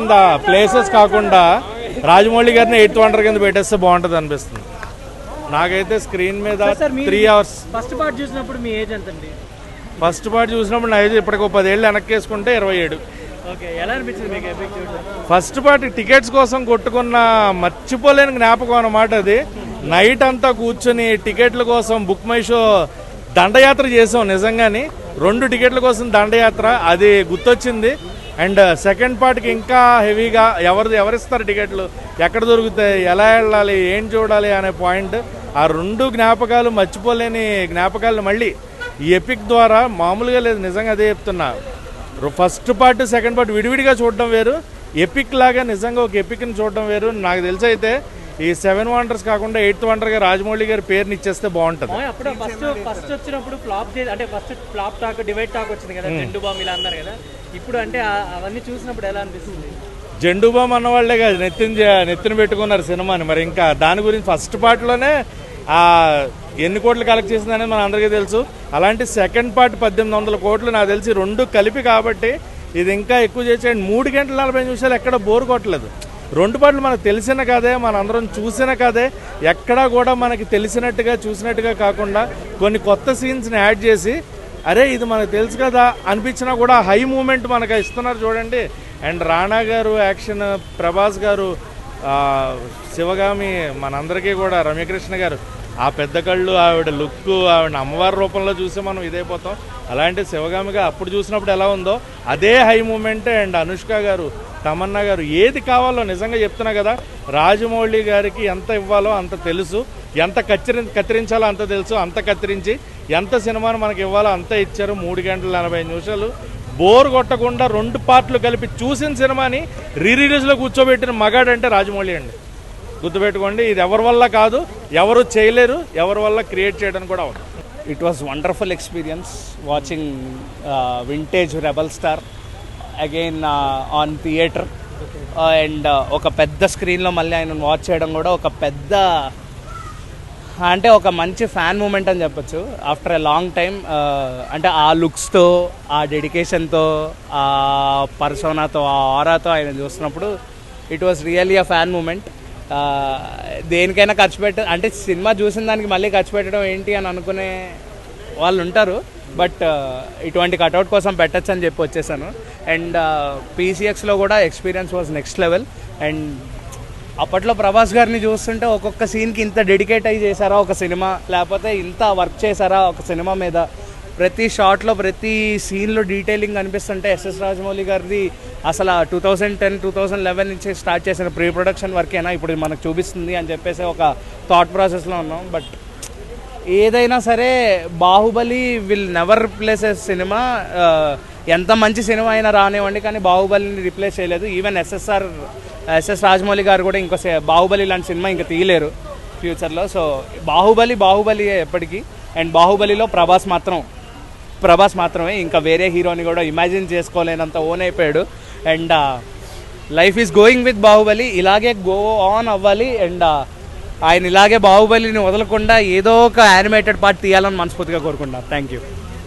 చేసిన ప్లేసెస్ కాకుండా రాజమౌళి గారిని 8th వండర్ కింద పెట్టేస్తే బాగుంటుంది అనిపిస్తుంది నాకైతే. స్క్రీన్ మీద 3 hours. ఫస్ట్ పార్ట్ చూసినప్పుడు మీ ఏజ్ ఎంతండి? ఫస్ట్ పార్ట్ చూసినప్పుడు నా ఏజ్ ఇప్పటికి 10 ఏళ్ళు వెనక్కి వేసుకుంటే 27. ఓకే, ఎలా అనిపించింది మీకు ఎపిక్ చూడడం? ఫస్ట్ పార్ట్ టికెట్స్ కోసం కొట్టుకున్న మర్చిపోలేని జ్ఞాపకం అన్నమాట అది. నైట్ అంతా కూర్చొని టికెట్ల కోసం బుక్ మై షో దండయాత్ర చేసాం నిజంగాని. 2 టికెట్ల కోసం దండయాత్ర, అది గుర్తొచ్చింది. అండ్ సెకండ్ పార్ట్కి ఇంకా హెవీగా ఎవరిస్తారు టికెట్లు, ఎక్కడ దొరుకుతాయి, ఎలా వెళ్ళాలి, ఏం చూడాలి అనే పాయింట్. ఆ 2 జ్ఞాపకాలు మర్చిపోలేని జ్ఞాపకాలు మళ్ళీ ఈ ఎపిక్ ద్వారా మామూలుగా లేదు. నిజంగా అదే చెప్తున్నా. ఫస్ట్ పార్ట్ సెకండ్ పార్ట్ విడివిడిగా చూడడం వేరు, ఎపిక్ లాగా నిజంగా ఒక ఎపిక్ని చూడడం వేరు. నాకు తెలిసి అయితే ఈ 7 వండర్స్ కాకుండా 8th వండర్గా రాజమౌళి గారి పేరుని ఇచ్చేస్తే బాగుంటుంది. అప్పుడు ఫస్ట్ వచ్చినప్పుడు అంటే first flop talk, divide talk వచ్చింది కదా, జెండు బామ్ ఇలా అన్నారు కదా. ఇప్పుడు అంటే అవన్నీ చూసినప్పుడు ఎలా అనిపిస్తుంది? జెండు బామ్ అన్న వాళ్ళే కాదు నెత్తిన పెట్టుకున్నారు సినిమాని. మరి ఇంకా దాని గురించి ఫస్ట్ పార్ట్లోనే ఎన్ని కోట్లు కలెక్ట్ చేసిందనేది మన అందరికీ తెలుసు. అలాంటి సెకండ్ పార్ట్ 1800 కోట్లు నాకు తెలిసి 2 కలిపి. కాబట్టి ఇది ఇంకా ఎక్కువ చేసేయండి. 3 గంటల 40 నిమిషాలు ఎక్కడ బోర్ కొట్టలేదు. 2 పాటలు మనకు తెలిసిన కదే, మన అందరం చూసిన కదే. ఎక్కడా కూడా మనకి తెలిసినట్టుగా చూసినట్టుగా కాకుండా కొన్ని కొత్త సీన్స్ని యాడ్ చేసి అరే ఇది మనకు తెలుసు కదా అనిపించినా కూడా హై మూమెంట్ మనకు ఇస్తున్నారు చూడండి. అండ్ రాణా గారు యాక్షన్, ప్రభాస్ గారు, శివగామి, మనందరికీ కూడా రమ్యకృష్ణ గారు ఆ పెద్ద కళ్ళు, ఆవిడ లుక్, ఆవిడ అమ్మవారి రూపంలో చూసి మనం ఇదైపోతాం. అలాంటి శివగామిగా అప్పుడు చూసినప్పుడు ఎలా ఉందో అదే హై మూమెంట్. అండ్ అనుష్క గారు, తమన్నా గారు, ఏది కావాలో నిజంగా చెప్తున్నా కదా, రాజమౌళి గారికి ఎంత ఇవ్వాలో అంత తెలుసు, ఎంత కత్తిరించాలో అంత తెలుసు. అంత కత్తిరించి ఎంత సినిమాను మనకి ఇవ్వాలో అంత ఇచ్చారు. 3 గంటల 45 నిమిషాలు బోర్ కొట్టకుండా 2 పార్ట్లు కలిపి చూసిన సినిమాని రిలీజ్లో కూర్చోబెట్టిన మగాడంటే రాజమౌళి అండి. గుర్తుపెట్టుకోండి, ఇది ఎవరి వల్ల కాదు, ఎవరు చేయలేరు, ఎవరి వల్ల క్రియేట్ చేయడానికి కూడా అవుతుంది. It was wonderful experience watching vintage Rebel Star again on theatre. And ఒక పెద్ద స్క్రీన్లో మళ్ళీ ఆయన వాచ్ చేయడం కూడా ఒక పెద్ద, అంటే ఒక మంచి ఫ్యాన్ మూమెంట్ అని చెప్పొచ్చు. ఆఫ్టర్ ఎ లాంగ్ టైం, అంటే ఆ లుక్స్తో, ఆ డెడికేషన్తో, ఆ పర్సోనాతో, ఆ ఆరాతో ఆయన చూస్తున్నప్పుడు it was really a fan moment. దేనికైనా ఖర్చు అంటే సినిమా చూసిన దానికి మళ్ళీ ఖర్చు పెట్టడం ఏంటి అని అనుకునే వాళ్ళు ఉంటారు. బట్ ఇటువంటి కట్అవుట్ కోసం పెట్టచ్చు అని చెప్పి వచ్చేసాను. అండ్ PCXలో కూడా experience was next level. And అప్పట్లో ప్రభాస్ గారిని చూస్తుంటే ఒక్కొక్క సీన్కి ఇంత డెడికేట్ అయ్యి చేశారా ఒక సినిమా, లేకపోతే ఇంత వర్క్ చేశారా ఒక సినిమా మీద, ప్రతి షాట్లో ప్రతి సీన్లో డీటెయిలింగ్ అనిపిస్తుంటే ఎస్ఎస్ రాజమౌళి గారిది అసలు 2010, 2011 నుంచి స్టార్ట్ చేసిన ప్రీ ప్రొడక్షన్ వర్కేనా ఇప్పుడు మనకు చూపిస్తుంది అని చెప్పేసి ఒక థాట్ ప్రాసెస్లో ఉన్నాం. బట్ ఏదైనా సరే Baahubali will never replace a cinema. ఎంత మంచి సినిమా అయినా రానివ్వండి, కానీ బాహుబలిని రిప్లేస్ చేయలేదు. ఈవెన్ ఎస్ఎస్ రాజమౌళి గారు కూడా ఇంకో బాహుబలి లాంటి సినిమా ఇంకా తీయలేరు ఫ్యూచర్లో. సో బాహుబలి ఎప్పటికీ. అండ్ బాహుబలిలో ప్రభాస్ మాత్రమే, ఇంకా వేరే హీరోని కూడా ఇమాజిన్ చేసుకోలేనంత ఓన్ అయిపోయాడు. And life is going with Baahubali, ఇలాగే గో ఆన్ అవ్వాలి. అండ్ ఆయన ఇలాగే బాహుబలిని వదలకుండా ఏదో ఒక యానిమేటెడ్ పార్ట్ తీయాలని మనస్ఫూర్తిగా కోరుకుంటున్నాను. Thank you.